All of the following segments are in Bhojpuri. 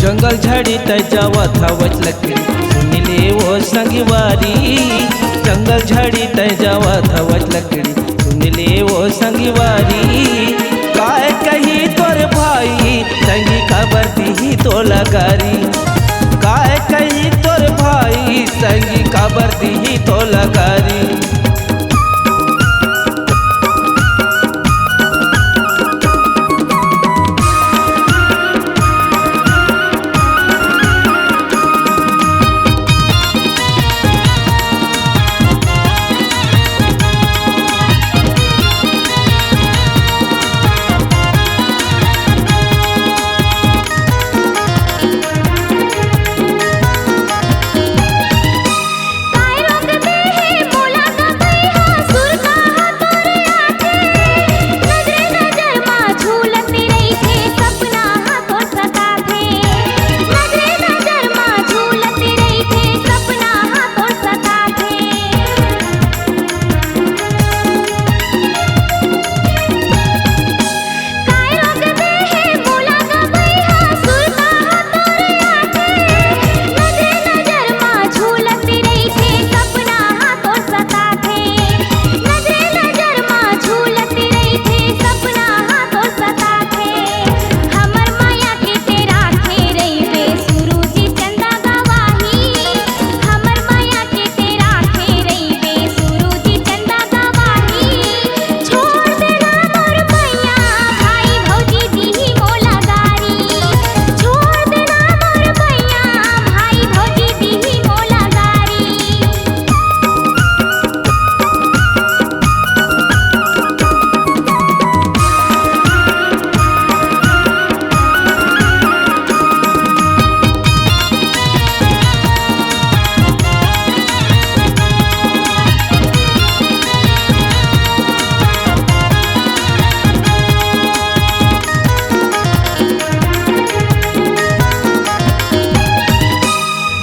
जंगल झाड़ी तय जावत हवच लकड़ी सुन ले वो संगवारी। जंगल झाड़ी तय जावत हवच लकड़ी सुन ले वो संगवारी। काय कही तोर भाई संगी खबर दी तो लगारी। काय कही तोर भाई संगी खबर दी तो लगारी।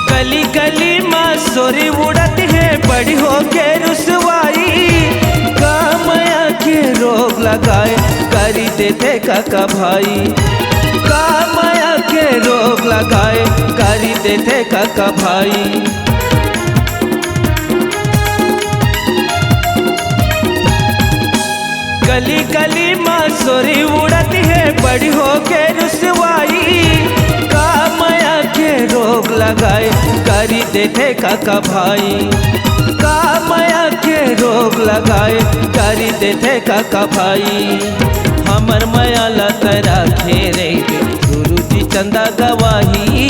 गली गली में सोरी उड़ती है बड़ी हो के रुसवाई। कामया के रोग लगाए करी देते काका भाई। कामया के रोग लगाए करी देते काका भाई। गली गली में सोरी उड़ती है बड़ी हो के रुसवाई। कामया के रोग लगाए करी देते काका भाई। कामया के रोग लगाए करी देते काका भाई। हमर माया लतरा खेरे गुरु जी चंदा गवाही।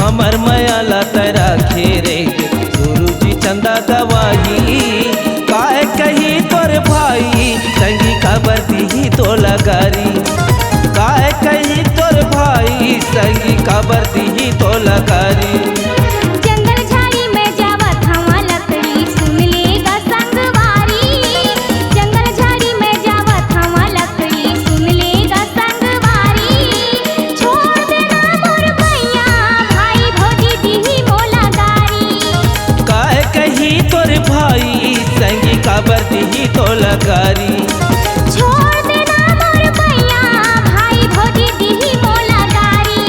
हमर माया लतरा खेरे गुरु जी चंदा गवाही। काय कही तोर भाई संगी खबर दी तो लगारी। काय कही तोर भाई संगी खबर दी तो लगारी। जंगल झाड़ी में जावत हवा लकड़ी सुन लेगा संगवारी। जंगल झाड़ी में जावत हवा लकड़ी सुन लेगा संगवारी। छोड़ देना मोर भैया भाई भौजी दी मोला गारी। काय कही तोर भाई संगी खबर दी तो लगारी। छोड़ देना मोर भैया भाई भौजी दी मोला गारी।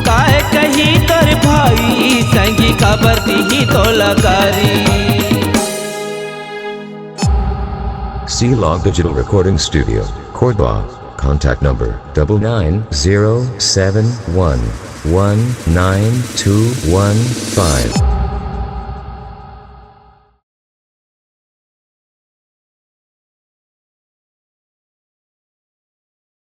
काय कही तोर भाई संगी खबर दी तो लगारी। C-Log Digital Recording Studio, Cordoba. Contact number 99071192115.